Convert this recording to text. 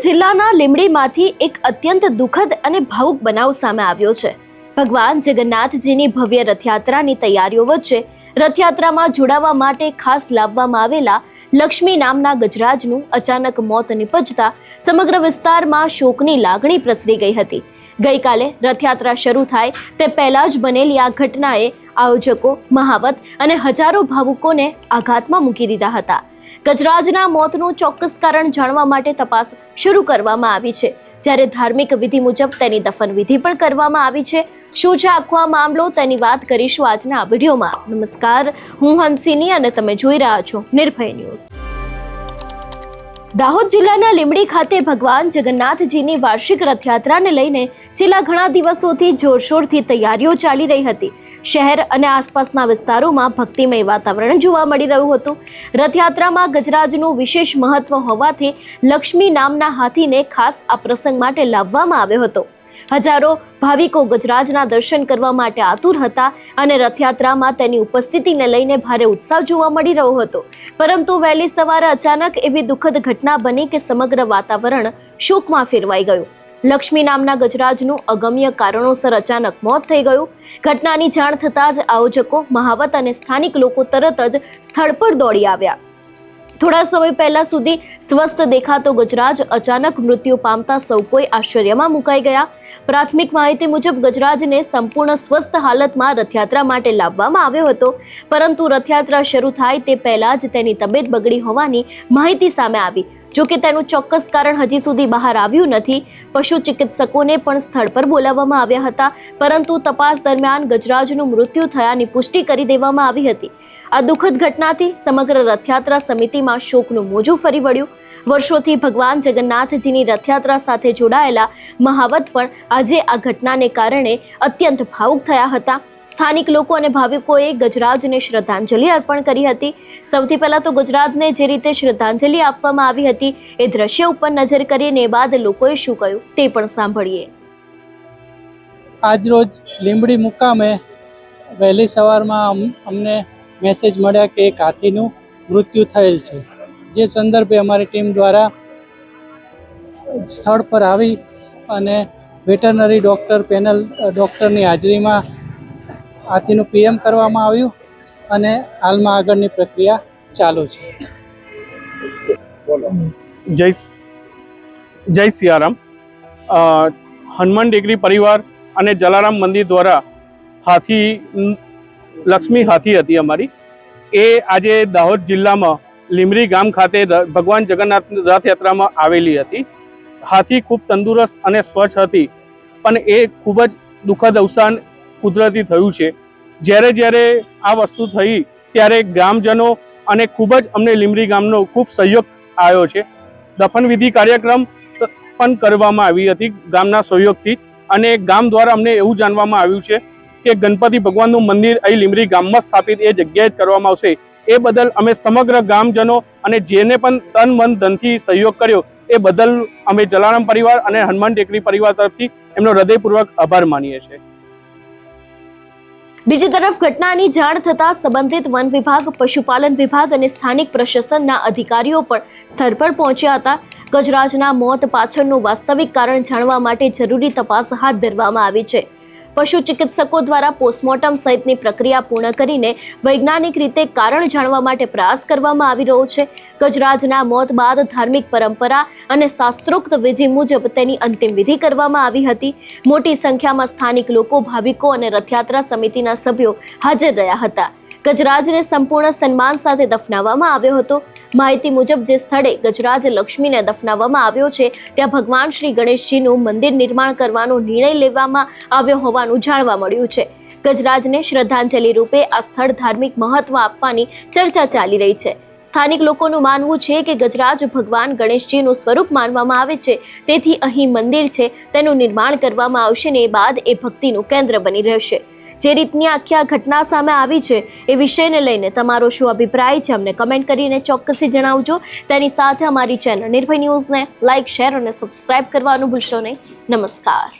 જિલ્લાના લીંબડીમાંથી એક અત્યંત દુઃખદ અને ભાવુક બનાવ સામે આવ્યો છે। ભગવાન જગન્નાથજીની ભવ્ય રથયાત્રાની તૈયારીઓ વચ્ચે રથયાત્રામાં જોડાવા માટે ખાસ લાવવામાં આવેલા લક્ષ્મી નામના ગજરાજનું અચાનક મોત નિપજતા સમગ્ર વિસ્તારમાં શોકની લાગણી પ્રસરી ગઈ હતી। ગઈકાલે રથયાત્રા શરૂ થાય તે પહેલા જ બનેલી આ ઘટનાએ આયોજકો, મહાવત અને હજારો ભાવુકોને આઘાતમાં મૂકી દીધા હતા। ગજરાજના મોતનું ચોક્કસ કારણ જાણવા માટે તપાસ શરૂ કરવામાં આવી છે, જ્યારે ધાર્મિક વિધિ મુજબ તેની દફન વિધિ પણ કરવામાં આવી છે। શું છે આખો આ મામલો તેની વાત કરીશું આજના આ વિડીયોમાં। નમસ્કાર, હું હંસિની અને તમે જોઈ રહ્યા છો નિર્ભય ન્યૂઝ। દાહોદ જિલ્લાના લીંબડી ખાતે ભગવાન જગન્નાથજીની વાર્ષિક રથયાત્રાને લઈને છેલ્લા ઘણા દિવસોથી જોરશોરથી તૈયારીઓ ચાલી રહી હતી। શહેર અને આસપાસના વિસ્તારોમાં ભક્તિમય વાતાવરણ જોવા મળી રહ્યું હતું। રથયાત્રામાં ગજરાજનું વિશેષ મહત્વ હોવાથી લક્ષ્મી નામના હાથીને ખાસ આ પ્રસંગ માટે લાવવામાં આવ્યો હતો। હજારો ભાવિકો ગજરાજના દર્શન કરવા માટે આતુર હતા અને રથયાત્રામાં તેની ઉપસ્થિતિને લઈને ભારે ઉત્સાહ જોવા મળી રહ્યો હતો। પરંતુ વહેલી સવારે અચાનક એવી દુઃખદ ઘટના બની કે સમગ્ર વાતાવરણ શોકમાં ફેરવાઈ ગયું। લક્ષ્મી નામના ગજરાજનું અગમ્ય કારણોસર અચાનક મોત થઈ ગયું। ઘટનાની જાણ થતાં જ આયોજકો, મહાવત અને સ્થાનિક લોકો તરત જ સ્થળ પર દોડી આવ્યા। થોડા સમય પહેલા સુધી સ્વસ્થ દેખાતો ગજરાજ અચાનક મૃત્યુ પામતા સૌ કોઈ આશ્ચર્યમાં મુકાઈ ગયા। પ્રાથમિક માહિતી મુજબ ગજરાજને સંપૂર્ણ સ્વસ્થ હાલતમાં રથયાત્રા માટે લાવવામાં આવ્યો હતો, પરંતુ રથયાત્રા શરૂ થાય તે પહેલા જ તેની તબિયત બગડી હોવાની માહિતી સામે આવી। જો કે તેનું ચોક્કસ કારણ હજી સુધી બહાર આવ્યું નથી। પશુ ચિકિત્સકોને પણ સ્થળ પર બોલાવવામાં આવ્યા હતા, પરંતુ તપાસ દરમિયાન ગજરાજનું મૃત્યુ થયાની પુષ્ટિ કરી દેવામાં આવી હતી। આ દુઃખદ ઘટનાથી સમગ્ર રથયાત્રા સમિતિમાં શોકનું મોજું ફરી વળ્યું। વર્ષોથી ભગવાન જગન્નાથજીની રથયાત્રા સાથે જોડાયેલા મહાવત પણ આજે આ ઘટનાને કારણે અત્યંત ભાવુક થયા હતા। સ્થાનિક લોકો અને ભાવિકોએ ગજરાજને શ્રદ્ધાંજલિ અર્પણ કરી હતી। સૌથી પહેલા તો ગજરાજને જે રીતે શ્રદ્ધાંજલિ આપવામાં આવી હતી એ દ્રશ્ય ઉપર નજર કરીને બાદ લોકોએ શું કહ્યું તે પણ સાંભળીએ। આજરોજ લીંબડી મુકામે વહેલી સવારમાં અમને મેસેજ મળ્યા કે એક હાથીનું મૃત્યુ થયેલ છે, જે સંદર્ભે અમારી ટીમ દ્વારા સ્થળ પર આવી અને વેટરનરી ડૉક્ટર પેનલ ડૉક્ટરની હાજરીમાં હાથીનું પીએમ કરવામાં આવ્યું અને હાલમાં આગળની પ્રક્રિયા ચાલુ છે। જય સિયારામ। હનુમાન ટેકરી પરિવાર અને જલારામ મંદિર દ્વારા હાથી લક્ષ્મી હાથી હતી અમારી, એ આજે દાહોદ જિલ્લામાં લીંબડી ગામ ખાતે ભગવાન જગન્નાથ રથયાત્રામાં આવેલી હતી। હાથી ખૂબ તંદુરસ્ત અને સ્વચ્છ હતી, પણ એ ખૂબ જ દુઃખદ અવસાન કુદરતી થયું છે। જ્યારે આ વસ્તુ થઈ ત્યારે ગ્રામજનો અને ખૂબ જ અમને લીંબડી ગામનો ખૂબ સહયોગ આવ્યો છે। દફન વિધિ કાર્યક્રમ પણ કરવામાં આવી હતી ગામના સહયોગથી, અને ગામ દ્વારા અમને એવું જાણવામાં આવ્યું છે કે ગણપતિ ભગવાનનું મંદિર અહીં લીંબડી ગામમાં સ્થાપિત એ જગ્યાએ જ કરવામાં આવશે। એ બદલ અમે સમગ્ર ગ્રામજનો અને જેને પણ તન મન ધનથી સહયોગ કર્યો એ બદલ અમે જલારામ પરિવાર અને હનુમાન ટેકરી પરિવાર તરફથી એમનો હૃદયપૂર્વક આભાર માનીએ છીએ। બીજી તરફ ઘટનાની જાણ થતાં સંબંધિત વન વિભાગ, પશુપાલન વિભાગ અને સ્થાનિક પ્રશાસનના અધિકારીઓ પણ સ્થળ પર પહોંચ્યા હતા। ગજરાજના મોત પાછળનું વાસ્તવિક કારણ જાણવા માટે જરૂરી તપાસ હાથ ધરવામાં આવી છે। પશુ ચિકિત્સકો દ્વારા પોસ્ટમોર્ટમ સહિતની પ્રક્રિયા પૂર્ણ કરીને વૈજ્ઞાનિક રીતે કારણ જાણવા માટે પ્રયાસ કરવામાં આવી રહ્યો છે। ગજરાજના મોત બાદ ધાર્મિક પરંપરા અને શાસ્ત્રોક્ત વિધિ મુજબ તેની અંતિમ વિધિ કરવામાં આવી હતી। મોટી સંખ્યામાં સ્થાનિક લોકો, ભાવિકો અને રથયાત્રા સમિતિના સભ્યો હાજર રહ્યા હતા। ગજરાજને સંપૂર્ણ સન્માન સાથે દફનાવવામાં આવ્યો હતો। માહિતી મુજબ જે સ્થળે ગજરાજ લક્ષ્મીને દફનાવવામાં આવ્યો છે ત્યાં ભગવાન શ્રી ગણેશજીનું મંદિર નિર્માણ કરવાનો નિર્ણય લેવામાં આવ્યો હોવાનું જાણવા મળ્યું છે। ગજરાજને શ્રદ્ધાંજલિ રૂપે આ સ્થળ ધાર્મિક મહત્વ આપવાની ચર્ચા ચાલી રહી છે। સ્થાનિક લોકોનું માનવું છે કે ગજરાજ ભગવાન ગણેશજીનું સ્વરૂપ માનવામાં આવે છે, તેથી અહીં મંદિર છે તેનું નિર્માણ કરવામાં આવશે ને એ બાદ એ ભક્તિનું કેન્દ્ર બની રહેશે। જે રીતની આખી આ ઘટના સામે આવી છે એ વિષયને લઈને તમારો શું અભિપ્રાય છે અમને કમેન્ટ કરીને ચોક્કસથી જણાવજો। તેની સાથે અમારી ચેનલ નિર્ભય ન્યૂઝને લાઇક, શેર અને સબસ્ક્રાઇબ કરવાનું ભૂલશો નહીં। નમસ્કાર।